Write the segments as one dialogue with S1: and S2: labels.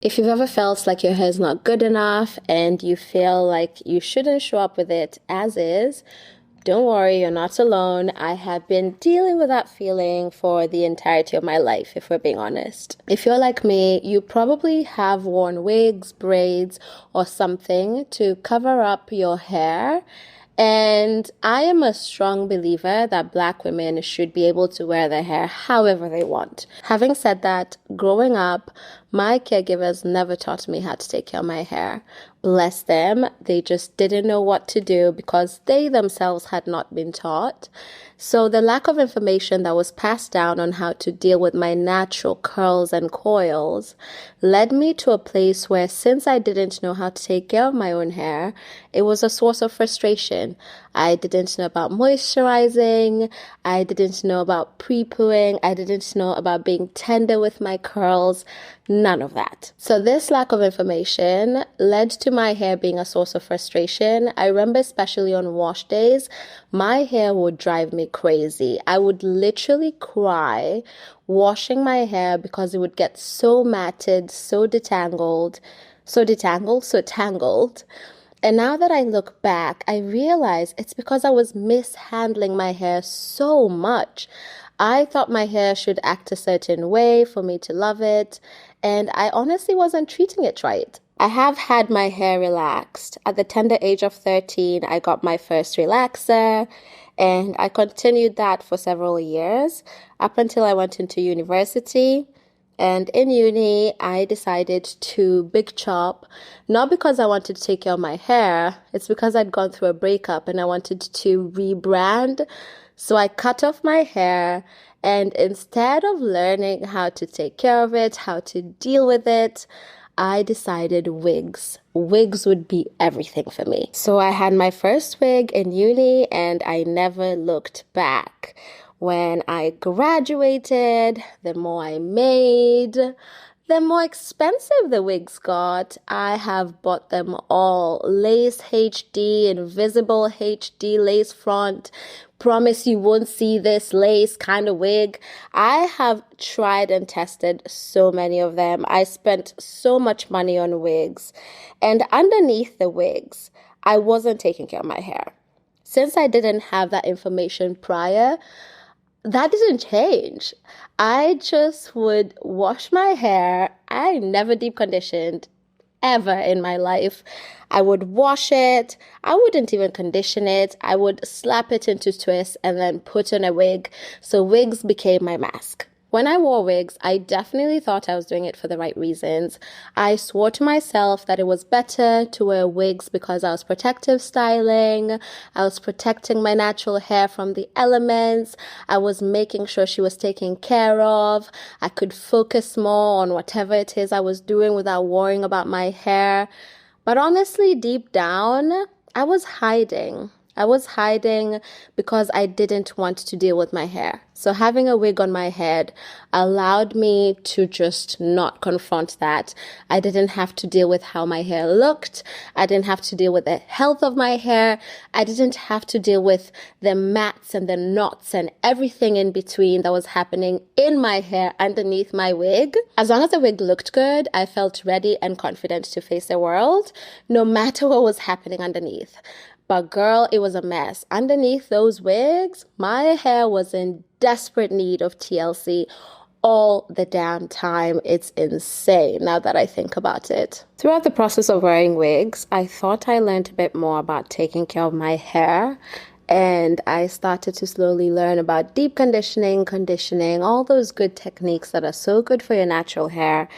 S1: If you've ever felt like your hair is not good enough and you feel like you shouldn't show up with it as is, don't worry, you're not alone. I have been dealing with that feeling for the entirety of my life, if we're being honest. If you're like me, you probably have worn wigs, braids, or something to cover up your hair. And I am a strong believer that Black women should be able to wear their hair however they want. Having said that, growing up, my caregivers never taught me how to take care of my hair. Bless them, they just didn't know what to do because they themselves had not been taught. So the lack of information that was passed down on how to deal with my natural curls and coils led me to a place where, since I didn't know how to take care of my own hair, it was a source of frustration. I didn't know about moisturizing. I didn't know about pre-pooing. I didn't know about being tender with my curls. None of that. So this lack of information led to my hair being a source of frustration. I remember, especially on wash days, my hair would drive me crazy. I would literally cry washing my hair because it would get so matted, so detangled, so tangled. And now that I look back, I realize it's because I was mishandling my hair so much. I thought my hair should act a certain way for me to love it, and I honestly wasn't treating it right. I have had my hair relaxed. At the tender age of 13, I got my first relaxer, and I continued that for several years up until I went into university. And in uni, I decided to big chop, not because I wanted to take care of my hair, it's because I'd gone through a breakup and I wanted to rebrand. So I cut off my hair, and instead of learning how to take care of it, how to deal with it, I decided wigs. Wigs would be everything for me. So I had my first wig in uni and I never looked back. When I graduated, the more I made, the more expensive the wigs got. I have bought them all. Lace HD, invisible HD, lace front. Promise you won't see this lace kind of wig. I have tried and tested so many of them. I spent so much money on wigs. And underneath the wigs, I wasn't taking care of my hair. Since I didn't have that information prior, that didn't change. I just would wash my hair. I never deep conditioned ever in my life. I would wash it. I wouldn't even condition it. I would slap it into twists and then put on a wig. So wigs became my mask. When I wore wigs, I definitely thought I was doing it for the right reasons. I swore to myself that it was better to wear wigs because I was protective styling. I was protecting my natural hair from the elements. I was making sure she was taken care of. I could focus more on whatever it is I was doing without worrying about my hair. But honestly, deep down, I was hiding. I was hiding because I didn't want to deal with my hair. So having a wig on my head allowed me to just not confront that. I didn't have to deal with how my hair looked. I didn't have to deal with the health of my hair. I didn't have to deal with the mats and the knots and everything in between that was happening in my hair underneath my wig. As long as the wig looked good, I felt ready and confident to face the world, no matter what was happening underneath. But girl, it was a mess. Underneath those wigs, my hair was in desperate need of TLC all the damn time. It's insane now that I think about it. Throughout the process of wearing wigs, I thought I learned a bit more about taking care of my hair. And I started to slowly learn about deep conditioning, all those good techniques that are so good for your natural hair.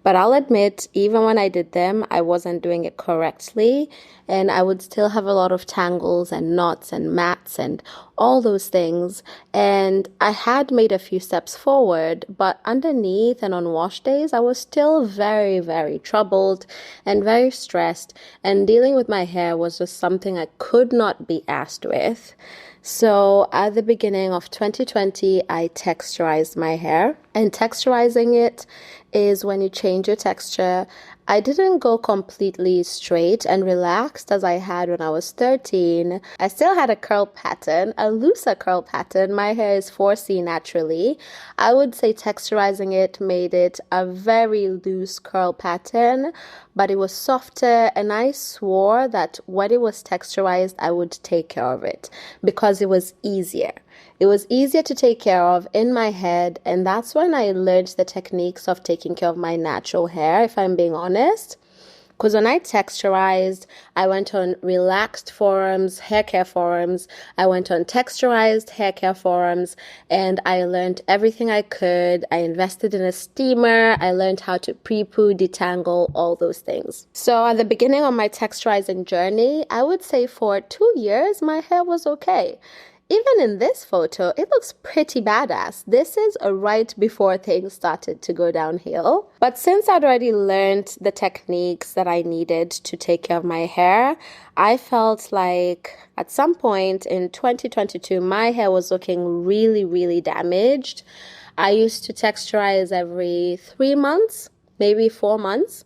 S1: But I'll admit, even when I did them, I wasn't doing it correctly. And I would still have a lot of tangles and knots and mats and all those things. And I had made a few steps forward, but underneath and on wash days, I was still very, very troubled and very stressed. And dealing with my hair was just something I could not be asked with. So at the beginning of 2020, I texturized my hair. And texturizing it is when you change your texture. I didn't go completely straight and relaxed as I had when I was 13. I still had a curl pattern, a looser curl pattern. My hair is 4C naturally. I would say texturizing it made it a very loose curl pattern, but it was softer, and I swore that when it was texturized, I would take care of it because it was easier. It was easier to take care of in my head, and that's when I learned the techniques of taking care of my natural hair, if I'm being honest. Because when I texturized, I went on relaxed forums, hair care forums. I went on texturized hair care forums, and I learned everything I could. I invested in a steamer. I learned how to pre-poo, detangle, all those things. So at the beginning of my texturizing journey, I would say for 2 years, my hair was okay. Even in this photo, it looks pretty badass. This is right before things started to go downhill. But since I'd already learned the techniques that I needed to take care of my hair, I felt like at some point in 2022, my hair was looking really, really damaged. I used to texturize every 3 months, maybe 4 months.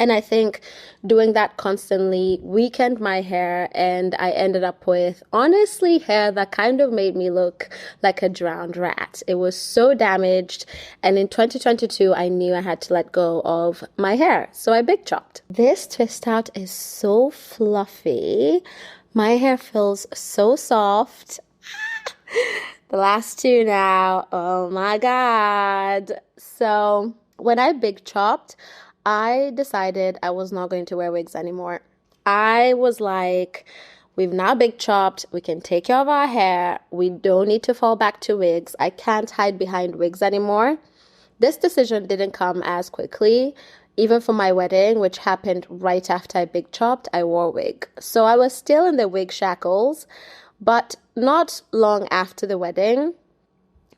S1: And I think doing that constantly weakened my hair, and I ended up with, honestly, hair that kind of made me look like a drowned rat. It was so damaged, and in 2022, I knew I had to let go of my hair, so I big chopped. This twist out is so fluffy. My hair feels so soft. The last two now, oh my God. So when I big chopped, I decided I was not going to wear wigs anymore. I was like, we've now big chopped. We can take care of our hair. We don't need to fall back to wigs. I can't hide behind wigs anymore. This decision didn't come as quickly. Even for my wedding, which happened right after I big chopped, I wore a wig. So I was still in the wig shackles, but not long after the wedding,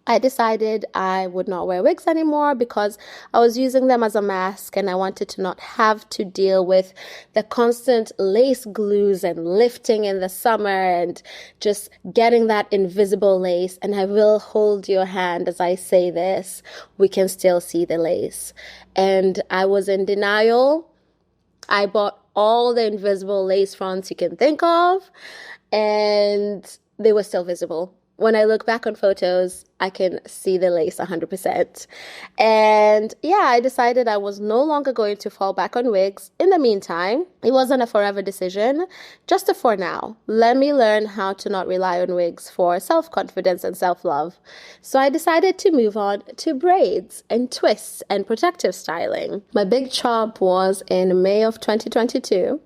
S1: I decided I would not wear wigs anymore because I was using them as a mask, and I wanted to not have to deal with the constant lace glues and lifting in the summer and just getting that invisible lace. And I will hold your hand as I say this. We can still see the lace. And I was in denial. I bought all the invisible lace fronts you can think of, and they were still visible. When I look back on photos, I can see the lace 100%. And yeah, I decided I was no longer going to fall back on wigs. In the meantime, it wasn't a forever decision, just a for now. Let me learn how to not rely on wigs for self-confidence and self-love. So I decided to move on to braids and twists and protective styling. My big chop was in May of 2022.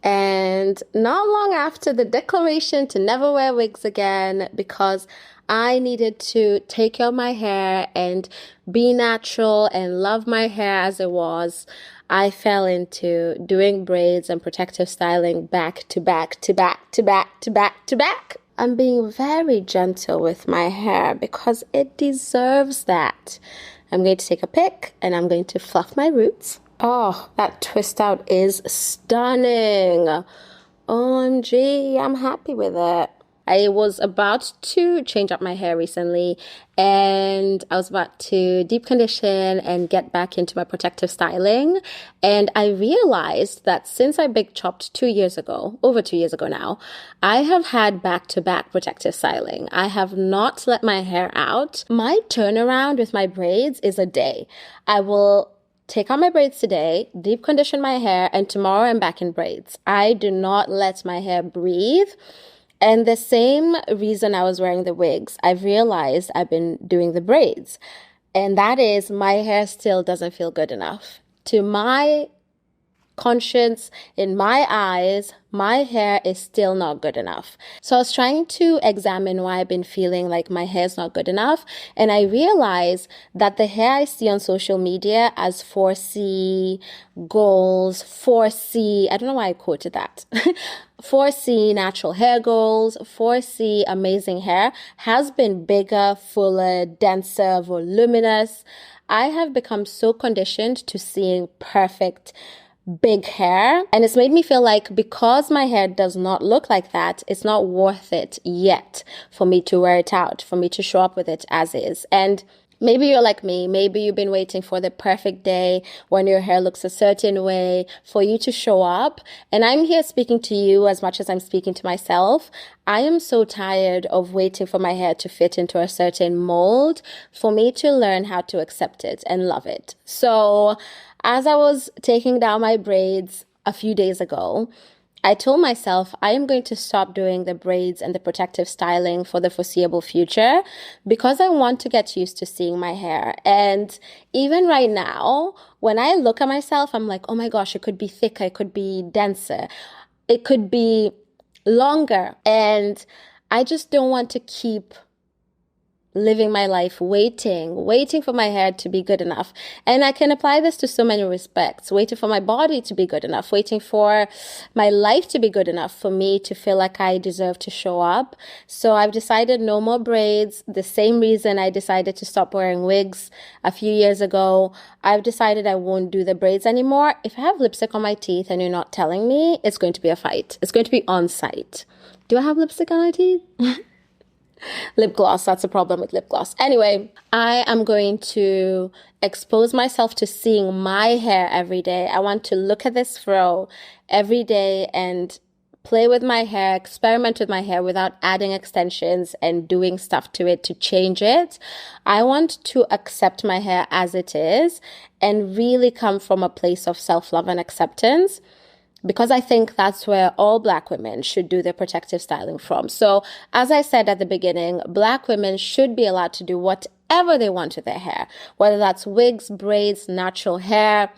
S1: And not long after the declaration to never wear wigs again, because I needed to take care of my hair and be natural and love my hair as it was, I fell into doing braids and protective styling back to back to back to back to back to back. I'm being very gentle with my hair because it deserves that. I'm going to take a pick and I'm going to fluff my roots. Oh, that twist out is stunning. OMG, I'm happy with it. I was about to change up my hair recently, and I was about to deep condition and get back into my protective styling. And I realized that since I big chopped 2 years ago, over 2 years ago now, I have had back-to-back protective styling. I have not let my hair out. My turnaround with my braids is a day. I will take out my braids today, deep condition my hair, and tomorrow I'm back in braids. I do not let my hair breathe. And the same reason I was wearing the wigs, I've realized I've been doing the braids. And that is, my hair still doesn't feel good enough. To my conscience, in my eyes, my hair is still not good enough. So I was trying to examine why I've been feeling like my hair is not good enough. And I realized that the hair I see on social media as 4C goals, 4C, I don't know why I quoted that. 4C natural hair goals, 4C amazing hair has been bigger, fuller, denser, voluminous. I have become so conditioned to seeing perfect big hair, and it's made me feel like because my hair does not look like that, it's not worth it yet for me to wear it out, for me to show up with it as is. And Maybe you're like me. Maybe you've been waiting for the perfect day when your hair looks a certain way for you to show up. And I'm here speaking to you as much as I'm speaking to myself. I am so tired of waiting for my hair to fit into a certain mold for me to learn how to accept it and love it. So as I was taking down my braids a few days ago, I told myself I am going to stop doing the braids and the protective styling for the foreseeable future because I want to get used to seeing my hair. And even right now, when I look at myself, I'm like, oh my gosh, it could be thicker, it could be denser, it could be longer. And I just don't want to keep living my life waiting for my hair to be good enough. And I can apply this to so many respects. Waiting for my body to be good enough, waiting for my life to be good enough for me to feel like I deserve to show up. So I've decided no more braids. The same reason I decided to stop wearing wigs a few years ago. I've decided I won't do the braids anymore. If I have lipstick on my teeth and you're not telling me, it's going to be a fight. It's going to be on site. Do I have lipstick on my teeth? Lip gloss, that's a problem with lip gloss. Anyway, I am going to expose myself to seeing my hair every day. I want to look at this fro every day and play with my hair, experiment with my hair without adding extensions and doing stuff to it to change it. I want to accept my hair as it is and really come from a place of self-love and acceptance, because I think that's where all Black women should do their protective styling from. So as I said at the beginning, Black women should be allowed to do whatever they want with their hair, whether that's wigs, braids, natural hair,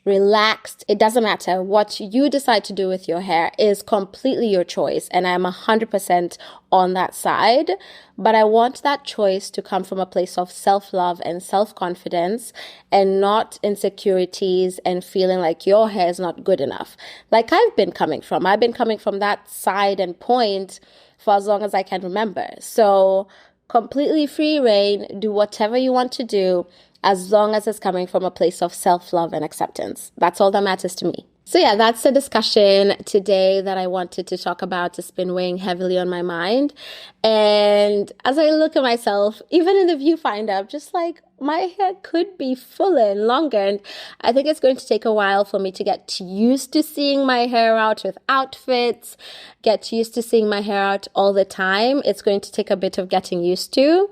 S1: relaxed. It doesn't matter. What you decide to do with your hair is completely your choice. And I'm 100% on that side. But I want that choice to come from a place of self-love and self-confidence and not insecurities and feeling like your hair is not good enough. Like I've been coming from that side and point for as long as I can remember. So completely free reign, do whatever you want to do, as long as it's coming from a place of self-love and acceptance. That's all that matters to me. So yeah, that's the discussion today that I wanted to talk about. It's been weighing heavily on my mind. And as I look at myself, even in the viewfinder, I'm just like, my hair could be fuller and longer. And I think it's going to take a while for me to get used to seeing my hair out with outfits, get used to seeing my hair out all the time. It's going to take a bit of getting used to.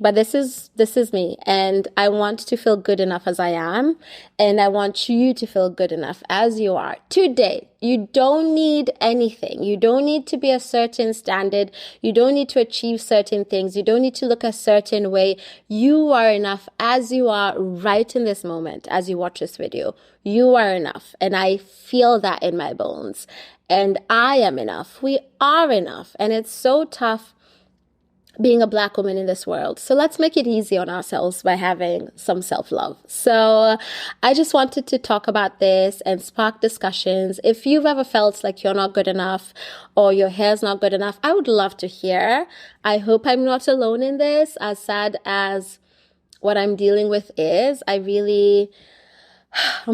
S1: But this is me, and I want to feel good enough as I am, and I want you to feel good enough as you are today. You don't need anything. You don't need to be a certain standard. You don't need to achieve certain things. You don't need to look a certain way. You are enough as you are right in this moment as you watch this video. You are enough, and I feel that in my bones. And I am enough. We are enough, and it's so tough being a Black woman in this world. So let's make it easy on ourselves by having some self-love. So I just wanted to talk about this and spark discussions. If you've ever felt like you're not good enough or your hair's not good enough, I would love to hear. I hope I'm not alone in this, as sad as what I'm dealing with is. Or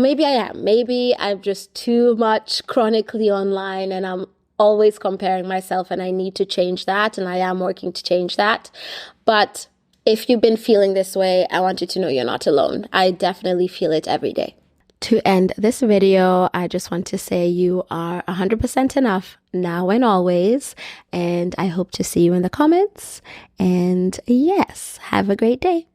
S1: maybe I am. Maybe I'm just too much chronically online and I'm always comparing myself, and I need to change that, and I am working to change that. But if you've been feeling this way, I want you to know you're not alone. I definitely feel it every day. To end this video, I just want to say you are 100% enough now and always, and I hope to see you in the comments. And yes, have a great day.